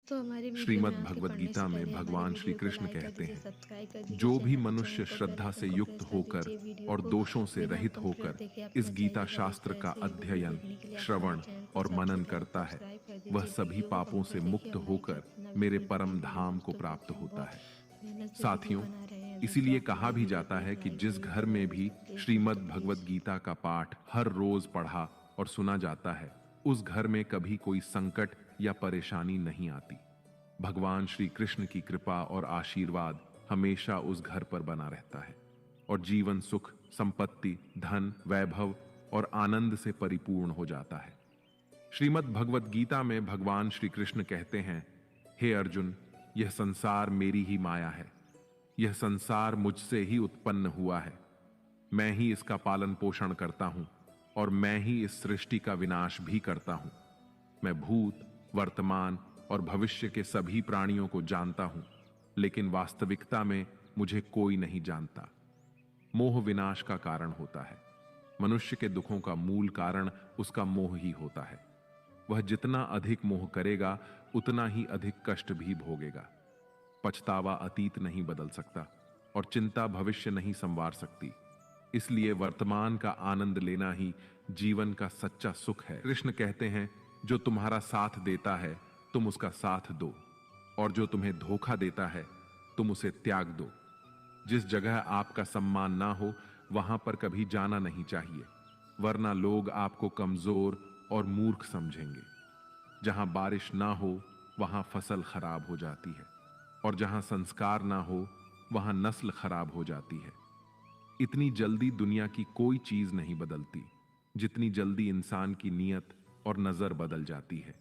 तो हमारी वीडियो में श्रीमद् आगे भगवद पढ़ने गीता से में पहले हमारी भगवान श्री वीडियो को कृष्ण लाइक कर कहते दीजिए, हैं, सब्सक्राइब कर दीजिए, जो भी चैनल अच्छे मनुष्य लगे तो बेल श्रद्धा से आइकन को युक्त प्रेस कर होकर दीजिए। वीडियो और को दोषों से बिना रहित कंप्लीट होकर देखे इस अपना गीता जाइएगा। इस शास्त्र तरह का से ये वीडियो अध्ययन, देखने के लिए आप हमारे श्रवण चैनल को और सबसे मनन पहले करता है, सब्सक्राइब कर वह दीजिए। सभी वीडियो को पापों से कंप्लीट देखिए। मुक्त हमारे होकर जितना मेरे भी परम वीडियो धाम को दोस्तों प्राप्त करते हैं, होता बहुत है। मेहनत से वीडियो साथियों, बना रहे हैं दोस्तों। इसीलिए आप कहा हमारी भी वीडियो जाता को है एक कि लाइक जिस जरूर घर में करेंगे भी दोस्तों, प्लीज श्रीमद् दोस्तों भगवद प्लीज। गीता का पाठ हर रोज पढ़ा और सुना जाता है, उस घर में कभी कोई संकट या परेशानी नहीं आती। भगवान श्री कृष्ण की कृपा और आशीर्वाद हमेशा उस घर पर बना रहता है और जीवन सुख, संपत्ति, धन, वैभव और आनंद से परिपूर्ण हो जाता है। श्रीमद् भगवद गीता में भगवान श्री कृष्ण कहते हैं, हे अर्जुन, यह संसार मेरी ही माया है। यह संसार मुझसे ही उत्पन्न हुआ है। मैं ही इसका पालन पोषण करता हूं और मैं ही इस सृष्टि का विनाश भी करता हूं। मैं भूत, वर्तमान और भविष्य के सभी प्राणियों को जानता हूं, लेकिन वास्तविकता में मुझे कोई नहीं जानता। मोह विनाश का कारण होता है। मनुष्य के दुखों का मूल कारण उसका मोह ही होता है। वह जितना अधिक मोह करेगा, उतना ही अधिक कष्ट भी भोगेगा। पछतावा अतीत नहीं बदल सकता और चिंता भविष्य नहीं संवार सकती। इसलिए वर्तमान का आनंद लेना ही जीवन का सच्चा सुख है। कृष्ण कहते हैं, जो तुम्हारा साथ देता है तुम उसका साथ दो, और जो तुम्हें धोखा देता है तुम उसे त्याग दो। जिस जगह आपका सम्मान ना हो वहां पर कभी जाना नहीं चाहिए, वरना लोग आपको कमजोर और मूर्ख समझेंगे। जहां बारिश ना हो वहां फसल खराब हो जाती है, और जहां संस्कार ना हो वहां नस्ल खराब हो जाती है। इतनी जल्दी दुनिया की कोई चीज नहीं बदलती जितनी जल्दी इंसान की नीयत और नजर बदल जाती है।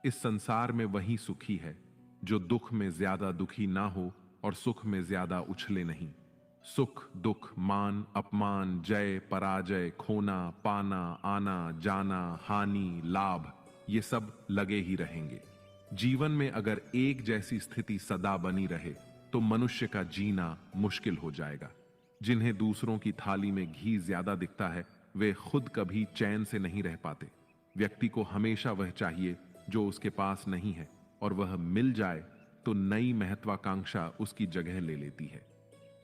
इस संसार में वही सुखी है जो दुख में ज्यादा दुखी ना हो और सुख में ज्यादा उछले नहीं। सुख, दुख, मान, अपमान, जय, पराजय, खोना, पाना, आना, जाना, हानि, लाभ, ये सब लगे ही रहेंगे। जीवन में अगर एक जैसी स्थिति सदा बनी रहे तो मनुष्य का जीना मुश्किल हो जाएगा। जिन्हें दूसरों की थाली में घी ज्यादा दिखता है, वे खुद कभी चैन से नहीं रह पाते। व्यक्ति को हमेशा वह चाहिए जो उसके पास नहीं है, और वह मिल जाए तो नई महत्वाकांक्षा उसकी जगह ले लेती है।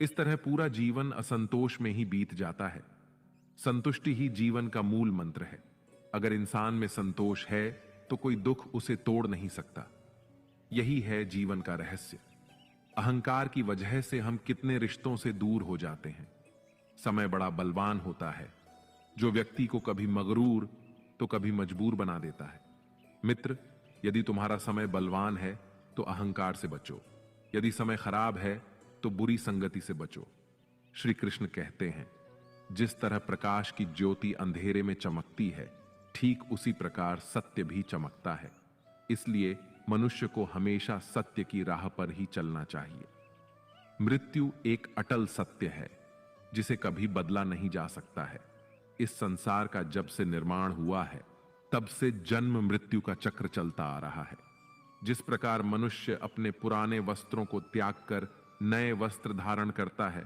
इस तरह पूरा जीवन असंतोष में ही बीत जाता है। संतुष्टि ही जीवन का मूल मंत्र है। अगर इंसान में संतोष है तो कोई दुख उसे तोड़ नहीं सकता। यही है जीवन का रहस्य। अहंकार की वजह से हम कितने रिश्तों से दूर हो जाते हैं। समय बड़ा बलवान होता है, जो व्यक्ति को कभी मगरूर तो कभी मजबूर बना देता है। मित्र, यदि तुम्हारा समय बलवान है तो अहंकार से बचो, यदि समय खराब है तो बुरी संगति से बचो। श्री कृष्ण कहते हैं, जिस तरह प्रकाश की ज्योति अंधेरे में चमकती है, ठीक उसी प्रकार सत्य भी चमकता है। इसलिए मनुष्य को हमेशा सत्य की राह पर ही चलना चाहिए। मृत्यु एक अटल सत्य है जिसे कभी बदला नहीं जा सकता है। इस संसार का जब से निर्माण हुआ है तब से जन्म मृत्यु का चक्र चलता आ रहा है। जिस प्रकार मनुष्य अपने पुराने वस्त्रों को त्याग कर नए वस्त्र धारण करता है,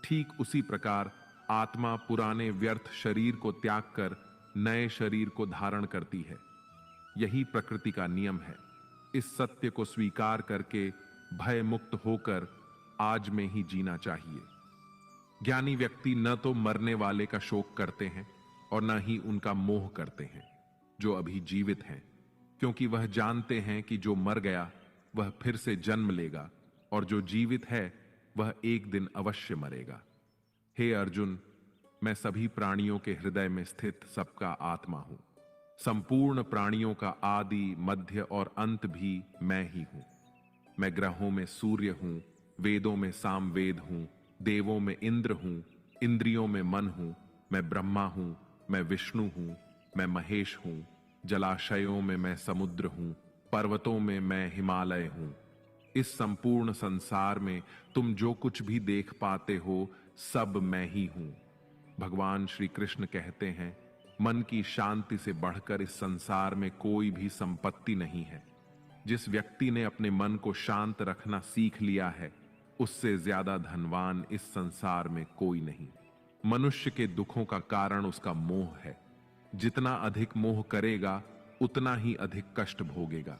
ठीक उसी प्रकार आत्मा पुराने व्यर्थ शरीर को त्याग कर नए शरीर को धारण करती है। यही प्रकृति का नियम है। इस सत्य को स्वीकार करके भय मुक्त होकर आज में ही जीना चाहिए। ज्ञानी व्यक्ति न तो मरने वाले का शोक करते हैं और न ही उनका मोह करते हैं जो अभी जीवित हैं, क्योंकि वह जानते हैं कि जो मर गया वह फिर से जन्म लेगा, और जो जीवित है वह एक दिन अवश्य मरेगा। हे अर्जुन, मैं सभी प्राणियों के हृदय में स्थित सबका आत्मा हूं। संपूर्ण प्राणियों का आदि, मध्य और अंत भी मैं ही हूं। मैं ग्रहों में सूर्य हूं, वेदों में सामवेद हूं, देवों में इंद्र हूं, इंद्रियों में मन हूं। मैं ब्रह्मा हूं, मैं विष्णु हूं, मैं महेश हूं। जलाशयों में मैं समुद्र हूं, पर्वतों में मैं हिमालय हूं। इस संपूर्ण संसार में तुम जो कुछ भी देख पाते हो सब मैं ही हूं। भगवान श्री कृष्ण कहते हैं, मन की शांति से बढ़कर इस संसार में कोई भी संपत्ति नहीं है। जिस व्यक्ति ने अपने मन को शांत रखना सीख लिया है, उससे ज्यादा धनवान इस संसार में कोई नहीं। मनुष्य के दुखों का कारण उसका मोह है। जितना अधिक मोह करेगा उतना ही अधिक कष्ट भोगेगा।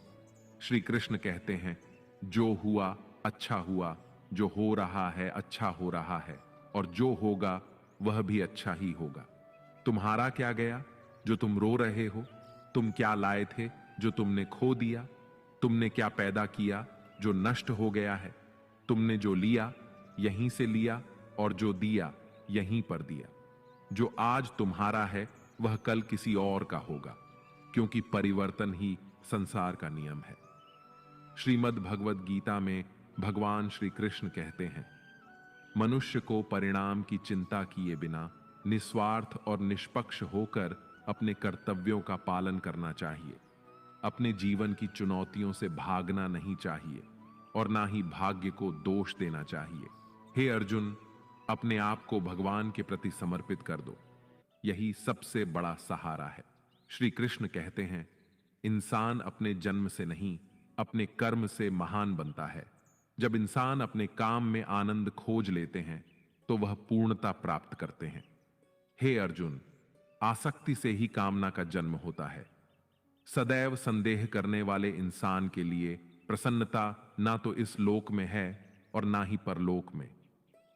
श्री कृष्ण कहते हैं, जो हुआ अच्छा हुआ, जो हो रहा है अच्छा हो रहा है, और जो होगा वह भी अच्छा ही होगा। तुम्हारा क्या गया जो तुम रो रहे हो? तुम क्या लाए थे जो तुमने खो दिया? तुमने क्या पैदा किया जो नष्ट हो गया है? तुमने जो लिया यहीं से लिया, और जो दिया यहीं पर दिया। जो आज तुम्हारा है वह कल किसी और का होगा, क्योंकि परिवर्तन ही संसार का नियम है। श्रीमद् भगवद गीता में भगवान श्री कृष्ण कहते हैं, मनुष्य को परिणाम की चिंता किए बिना निस्वार्थ और निष्पक्ष होकर अपने कर्तव्यों का पालन करना चाहिए। अपने जीवन की चुनौतियों से भागना नहीं चाहिए और ना ही भाग्य को दोष देना चाहिए। हे अर्जुन, अपने आप को भगवान के प्रति समर्पित कर दो, यही सबसे बड़ा सहारा है। श्री कृष्ण कहते हैं, इंसान अपने जन्म से नहीं, अपने कर्म से महान बनता है। जब इंसान अपने काम में आनंद खोज लेते हैं तो वह पूर्णता प्राप्त करते हैं। हे अर्जुन, आसक्ति से ही कामना का जन्म होता है। सदैव संदेह करने वाले इंसान के लिए प्रसन्नता ना तो इस लोक में है और ना ही परलोक में।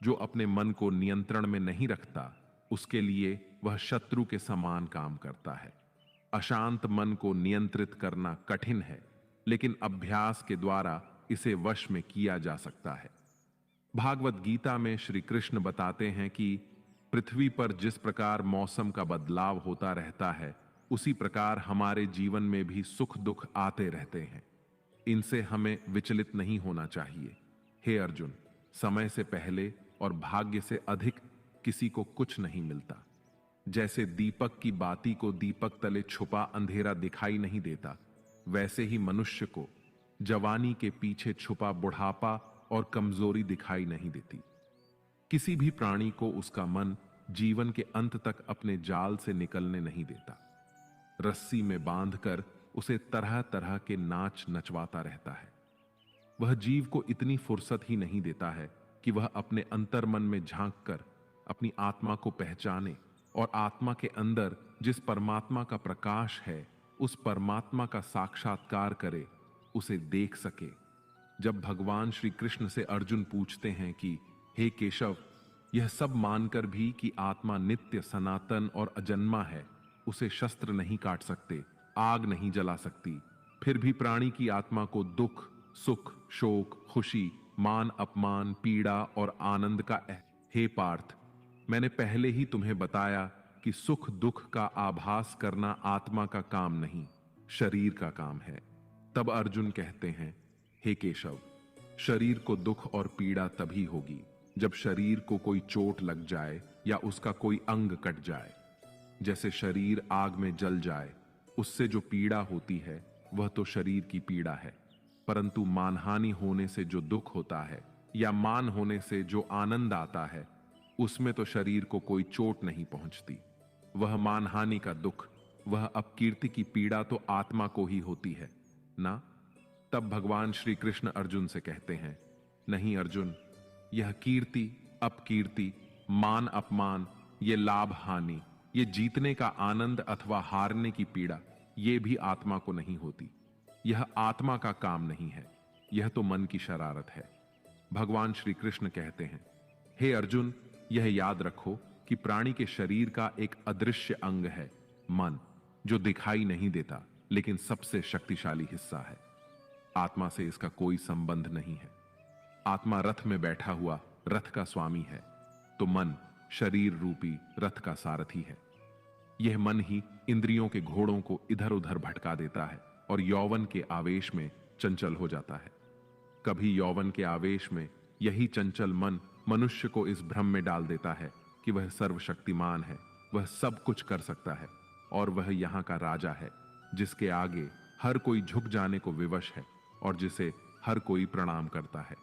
जो अपने मन को नियंत्रण में नहीं रखता, उसके लिए वह शत्रु के समान काम करता है। अशांत मन को नियंत्रित करना कठिन है, लेकिन अभ्यास के द्वारा इसे वश में किया जा सकता है। भागवत गीता में श्री कृष्ण बताते हैं कि पृथ्वी पर जिस प्रकार मौसम का बदलाव होता रहता है, उसी प्रकार हमारे जीवन में भी सुख दुख आते रहते हैं। इनसे हमें विचलित नहीं होना चाहिए। हे अर्जुन, समय से पहले और भाग्य से अधिक किसी को कुछ नहीं मिलता। जैसे दीपक की बाती को दीपक तले छुपा अंधेरा दिखाई नहीं देता, वैसे ही मनुष्य को जवानी के पीछे छुपा बुढ़ापा और कमजोरी दिखाई नहीं देती। किसी भी प्राणी को उसका मन जीवन के अंत तक अपने जाल से निकलने नहीं देता। रस्सी में बांधकर उसे तरह तरह के नाच नचवाता रहता है। वह जीव को इतनी फुर्सत ही नहीं देता है कि वह अपने अंतर्मन में झांक कर अपनी आत्मा को पहचाने और आत्मा के अंदर जिस परमात्मा का प्रकाश है, उस परमात्मा का साक्षात्कार करे, उसे देख सके। जब भगवान श्री कृष्ण से अर्जुन पूछते हैं कि हे केशव, यह सब मानकर भी कि आत्मा नित्य सनातन और अजन्मा है, उसे शस्त्र नहीं काट सकते, आग नहीं जला सकती, फिर भी प्राणी की आत्मा को दुख, सुख, शोक, खुशी, मान अपमान, पीड़ा और आनंद का हे पार्थ, मैंने पहले ही तुम्हें बताया कि सुख दुख का आभास करना आत्मा का काम नहीं, शरीर का काम है। तब अर्जुन कहते हैं, हे केशव, शरीर को दुख और पीड़ा तभी होगी जब शरीर को कोई चोट लग जाए या उसका कोई अंग कट जाए। जैसे शरीर आग में जल जाए, उससे जो पीड़ा होती है वह तो शरीर की पीड़ा है, परंतु मानहानि होने से जो दुख होता है या मान होने से जो आनंद आता है, उसमें तो शरीर को कोई चोट नहीं पहुंचती। वह मानहानि का दुख, वह अपकीर्ति की पीड़ा तो आत्मा को ही होती है ना। तब भगवान श्री कृष्ण अर्जुन से कहते हैं, नहीं अर्जुन, यह कीर्ति अपकीर्ति, मान अपमान, ये लाभ हानि, ये जीतने का आनंद अथवा हारने की पीड़ा, ये भी आत्मा को नहीं होती। यह आत्मा का काम नहीं है, यह तो मन की शरारत है। भगवान श्री कृष्ण कहते हैं, हे अर्जुन, यह याद रखो कि प्राणी के शरीर का एक अदृश्य अंग है, मन, जो दिखाई नहीं देता लेकिन सबसे शक्तिशाली हिस्सा है। आत्मा से इसका कोई संबंध नहीं है। आत्मा रथ में बैठा हुआ रथ का स्वामी है, तो मन शरीर रूपी रथ का सारथी है। यह मन ही इंद्रियों के घोड़ों को इधर उधर भटका देता है और यौवन के आवेश में चंचल हो जाता है। कभी यौवन के आवेश में यही चंचल मन मनुष्य को इस भ्रम में डाल देता है कि वह सर्वशक्तिमान है, वह सब कुछ कर सकता है और वह यहाँ का राजा है, जिसके आगे हर कोई झुक जाने को विवश है और जिसे हर कोई प्रणाम करता है।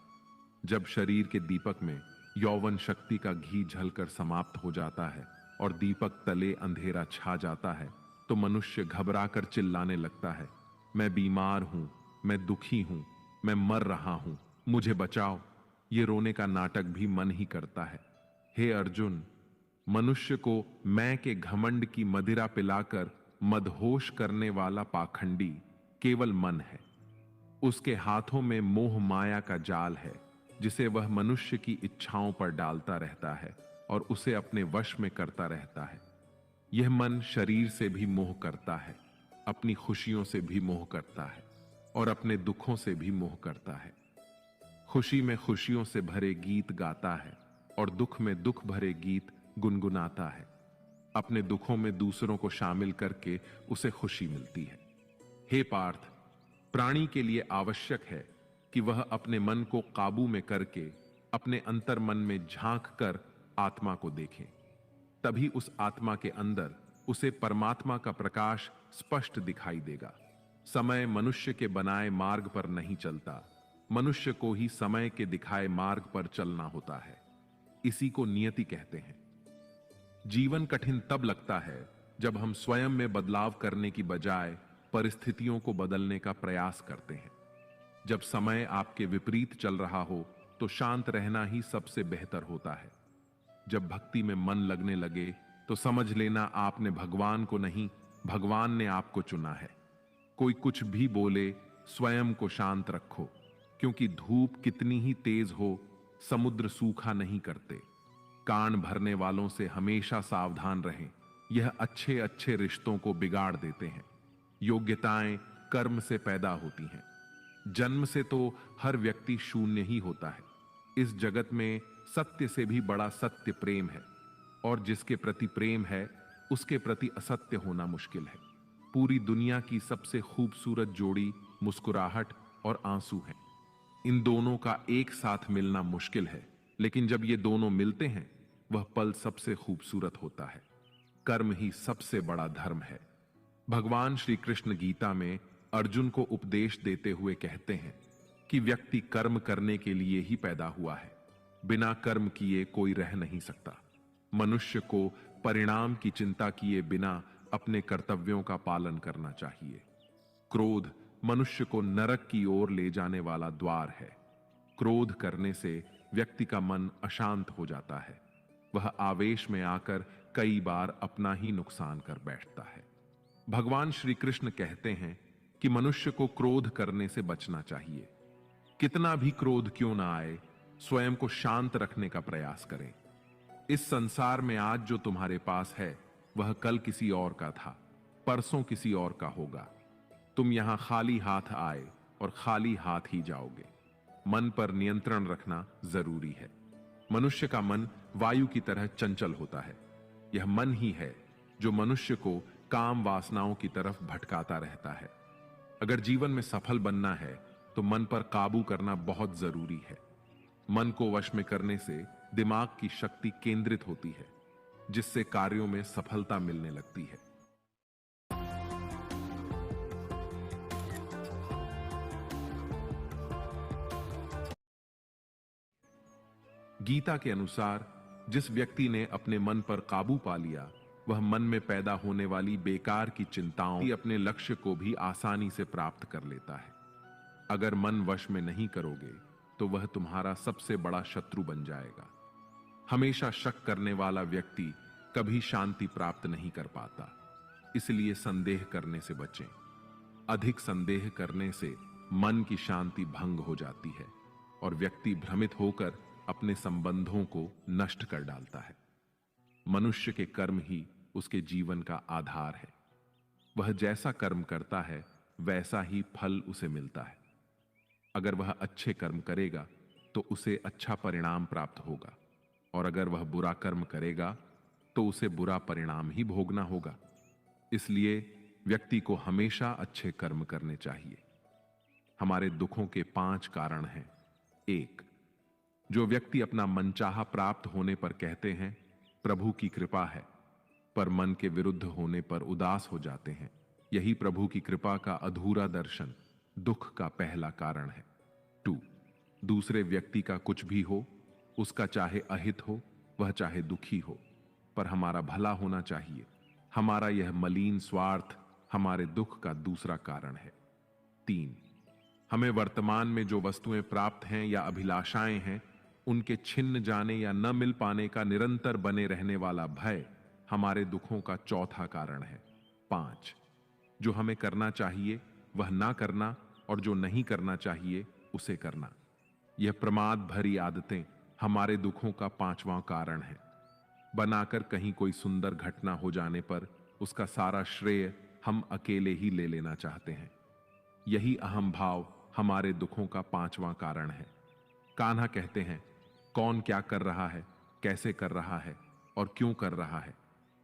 जब शरीर के दीपक में यौवन शक्ति का घी झलकर समाप्त हो जाता है और दीपक तले अंधेरा छा जाता है, तो मनुष्य घबराकर चिल्लाने लगता है, मैं बीमार हूं, मैं दुखी हूं, मैं मर रहा हूं, मुझे बचाओ। ये रोने का नाटक भी मन ही करता है। हे अर्जुन, मनुष्य को मैं के घमंड की मदिरा पिलाकर मदहोश करने वाला पाखंडी केवल मन है। उसके हाथों में मोह माया का जाल है, जिसे वह मनुष्य की इच्छाओं पर डालता रहता है और उसे अपने वश में करता रहता है। यह मन शरीर से भी मोह करता है, अपनी खुशियों से भी मोह करता है और अपने दुखों से भी मोह करता है। खुशी में खुशियों से भरे गीत गाता है और दुख में दुख भरे गीत गुनगुनाता है। अपने दुखों में दूसरों को शामिल करके उसे खुशी मिलती है। हे पार्थ, प्राणी के लिए आवश्यक है कि वह अपने मन को काबू में करके अपने अंतर मन में झांक कर आत्मा को देखे। तभी उस आत्मा के अंदर उसे परमात्मा का प्रकाश स्पष्ट दिखाई देगा। समय मनुष्य के बनाए मार्ग पर नहीं चलता, मनुष्य को ही समय के दिखाए मार्ग पर चलना होता है। इसी को नियति कहते हैं। जीवन कठिन तब लगता है जब हम स्वयं में बदलाव करने की बजाय परिस्थितियों को बदलने का प्रयास करते हैं। जब समय आपके विपरीत चल रहा हो तो शांत रहना ही सबसे बेहतर होता है। जब भक्ति में मन लगने लगे तो समझ लेना आपने भगवान को नहीं, भगवान ने आपको चुना है। कोई कुछ भी बोले, स्वयं को शांत रखो, क्योंकि धूप कितनी ही तेज हो, समुद्र सूखा नहीं करते। कान भरने वालों से हमेशा सावधान रहें, यह अच्छे अच्छे रिश्तों को बिगाड़ देते हैं। योग्यताएं कर्म से पैदा होती हैं। जन्म से तो हर व्यक्ति शून्य ही होता है। इस जगत में सत्य से भी बड़ा सत्य प्रेम है, और जिसके प्रति प्रेम है उसके प्रति असत्य होना मुश्किल है। पूरी दुनिया की सबसे खूबसूरत जोड़ी मुस्कुराहट और आंसू है। इन दोनों का एक साथ मिलना मुश्किल है, लेकिन जब ये दोनों मिलते हैं वह पल सबसे खूबसूरत होता है। कर्म ही सबसे बड़ा धर्म है। भगवान श्री कृष्ण गीता में अर्जुन को उपदेश देते हुए कहते हैं कि व्यक्ति कर्म करने के लिए ही पैदा हुआ है। बिना कर्म किए कोई रह नहीं सकता। मनुष्य को परिणाम की चिंता किए बिना अपने कर्तव्यों का पालन करना चाहिए। क्रोध मनुष्य को नरक की ओर ले जाने वाला द्वार है। क्रोध करने से व्यक्ति का मन अशांत हो जाता है। वह आवेश में आकर कई बार अपना ही नुकसान कर बैठता है। भगवान श्री कृष्ण कहते हैं कि मनुष्य को क्रोध करने से बचना चाहिए। कितना भी क्रोध क्यों ना आए, स्वयं को शांत रखने का प्रयास करें। इस संसार में आज जो तुम्हारे पास है वह कल किसी और का था, परसों किसी और का होगा। तुम यहां खाली हाथ आए और खाली हाथ ही जाओगे। मन पर नियंत्रण रखना जरूरी है। मनुष्य का मन वायु की तरह चंचल होता है। यह मन ही है जो मनुष्य को काम वासनाओं की तरफ भटकाता रहता है। अगर जीवन में सफल बनना है तो मन पर काबू करना बहुत जरूरी है। मन को वश में करने से दिमाग की शक्ति केंद्रित होती है, जिससे कार्यों में सफलता मिलने लगती है। गीता के अनुसार जिस व्यक्ति ने अपने मन पर काबू पा लिया, वह मन में पैदा होने वाली बेकार की चिंताओं की अपने लक्ष्य को भी आसानी से प्राप्त कर लेता है। अगर मन वश में नहीं करोगे तो वह तुम्हारा सबसे बड़ा शत्रु बन जाएगा। हमेशा शक करने वाला व्यक्ति कभी शांति प्राप्त नहीं कर पाता। इसलिए संदेह करने से बचें। अधिक संदेह करने से मन की शांति भंग हो जाती है और व्यक्ति भ्रमित होकर अपने संबंधों को नष्ट कर डालता है। मनुष्य के कर्म ही उसके जीवन का आधार है। वह जैसा कर्म करता है वैसा ही फल उसे मिलता है। अगर वह अच्छे कर्म करेगा तो उसे अच्छा परिणाम प्राप्त होगा, और अगर वह बुरा कर्म करेगा तो उसे बुरा परिणाम ही भोगना होगा। इसलिए व्यक्ति को हमेशा अच्छे कर्म करने चाहिए। हमारे दुखों के 5 कारण हैं। 1, जो व्यक्ति अपना मनचाहा प्राप्त होने पर कहते हैं प्रभु की कृपा है, पर मन के विरुद्ध होने पर उदास हो जाते हैं, यही प्रभु की कृपा का अधूरा दर्शन दुख का पहला कारण है। 2, दूसरे व्यक्ति का कुछ भी हो, उसका चाहे अहित हो, वह चाहे दुखी हो, पर हमारा भला होना चाहिए। हमारा यह मलिन स्वार्थ हमारे दुख का दूसरा कारण है। 3, हमें वर्तमान में जो वस्तुएं प्राप्त हैं या अभिलाषाएं हैं, उनके छिन्न जाने या न मिल पाने का निरंतर बने रहने वाला भय हमारे दुखों का चौथा कारण है। 5, जो हमें करना चाहिए वह ना करना और जो नहीं करना चाहिए उसे करना। यह प्रमाद भरी आदतें हमारे दुखों का पांचवां कारण है। बनाकर कहीं कोई सुंदर घटना हो जाने पर उसका सारा श्रेय हम अकेले ही ले लेना चाहते हैं। यही अहम भाव हमारे दुखों का पांचवां कारण है। कान्हा कहते हैं, कौन क्या कर रहा है, कैसे कर रहा है और क्यों कर रहा है,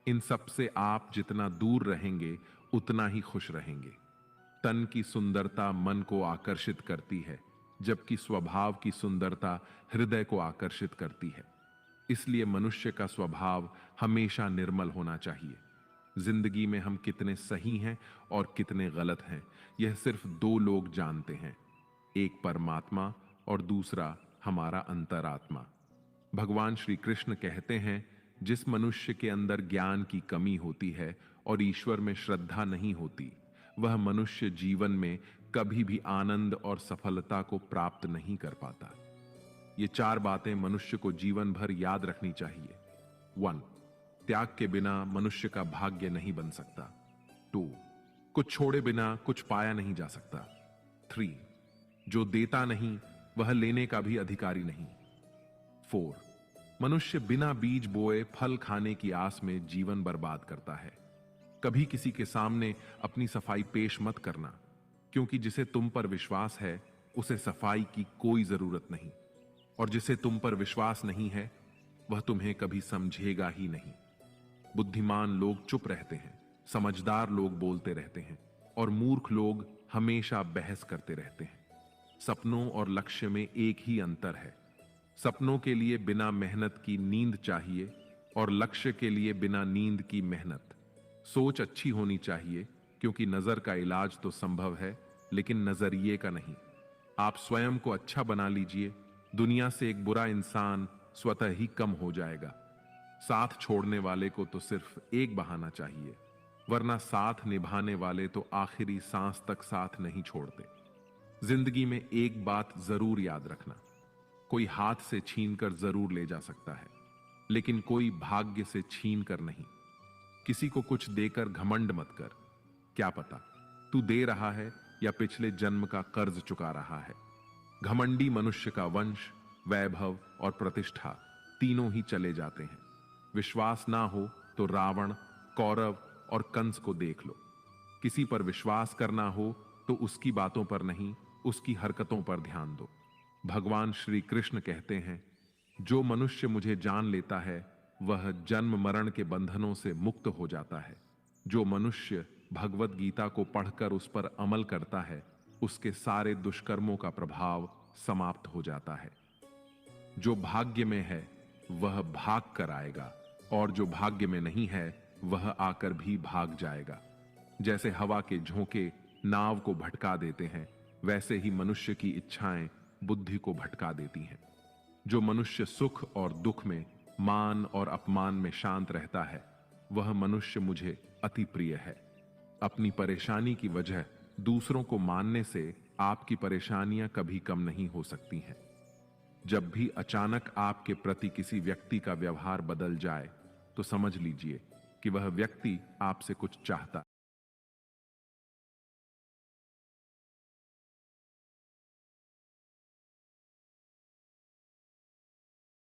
इन सब से आप जितना दूर रहेंगे उतना ही खुश रहेंगे। तन की सुंदरता मन को आकर्षित करती है, जबकि स्वभाव की सुंदरता हृदय को आकर्षित करती है। इसलिए मनुष्य का स्वभाव हमेशा निर्मल होना चाहिए। जिंदगी में हम कितने सही हैं और कितने गलत हैं, यह सिर्फ दो लोग जानते हैं, एक परमात्मा और दूसरा हमारा अंतरात्मा। भगवान श्री कृष्ण कहते हैं, जिस मनुष्य के अंदर ज्ञान की कमी होती है और ईश्वर में श्रद्धा नहीं होती, वह मनुष्य जीवन में कभी भी आनंद और सफलता को प्राप्त नहीं कर पाता। ये चार बातें मनुष्य को जीवन भर याद रखनी चाहिए। 1. त्याग के बिना मनुष्य का भाग्य नहीं बन सकता। 2. कुछ छोड़े बिना कुछ पाया नहीं जा सकता। 3. जो देता नहीं वह लेने का भी अधिकारी नहीं। 4. मनुष्य बिना बीज बोए फल खाने की आस में जीवन बर्बाद करता है। कभी किसी के सामने अपनी सफाई पेश मत करना, क्योंकि जिसे तुम पर विश्वास है उसे सफाई की कोई जरूरत नहीं, और जिसे तुम पर विश्वास नहीं है वह तुम्हें कभी समझेगा ही नहीं। बुद्धिमान लोग चुप रहते हैं, समझदार लोग बोलते रहते हैं और मूर्ख लोग हमेशा बहस करते रहते हैं। सपनों और लक्ष्य में एक ही अंतर है। सपनों के लिए बिना मेहनत की नींद चाहिए और लक्ष्य के लिए बिना नींद की मेहनत। सोच अच्छी होनी चाहिए, क्योंकि नजर का इलाज तो संभव है लेकिन नजरिए का नहीं। आप स्वयं को अच्छा बना लीजिए, दुनिया से एक बुरा इंसान स्वतः ही कम हो जाएगा। साथ छोड़ने वाले को तो सिर्फ एक बहाना चाहिए, वरना साथ निभाने वाले तो आखिरी सांस तक साथ नहीं छोड़ते। जिंदगी में एक बात जरूर याद रखना, कोई हाथ से छीन कर जरूर ले जा सकता है, लेकिन कोई भाग्य से छीन कर नहीं। किसी को कुछ देकर घमंड मत कर, क्या पता तू दे रहा है या पिछले जन्म का कर्ज चुका रहा है। घमंडी मनुष्य का वंश, वैभव और प्रतिष्ठा तीनों ही चले जाते हैं। विश्वास ना हो तो रावण, कौरव और कंस को देख लो। किसी पर विश्वास करना हो तो उसकी बातों पर नहीं, उसकी हरकतों पर ध्यान दो। भगवान श्री कृष्ण कहते हैं, जो मनुष्य मुझे जान लेता है वह जन्म मरण के बंधनों से मुक्त हो जाता है। जो मनुष्य भगवत गीता को पढ़कर उस पर अमल करता है, उसके सारे दुष्कर्मों का प्रभाव समाप्त हो जाता है। जो भाग्य में है वह भाग कर आएगा, और जो भाग्य में नहीं है वह आकर भी भाग जाएगा। जैसे हवा के झोंके नाव को भटका देते हैं, वैसे ही मनुष्य की इच्छाएं बुद्धि को भटका देती हैं। जो मनुष्य सुख और दुख में, मान और अपमान में शांत रहता है, वह मनुष्य मुझे अति प्रिय है। अपनी परेशानी की वजह दूसरों को मानने से आपकी परेशानियां कभी कम नहीं हो सकती हैं। जब भी अचानक आपके प्रति किसी व्यक्ति का व्यवहार बदल जाए, तो समझ लीजिए कि वह व्यक्ति आपसे कुछ चाहता है।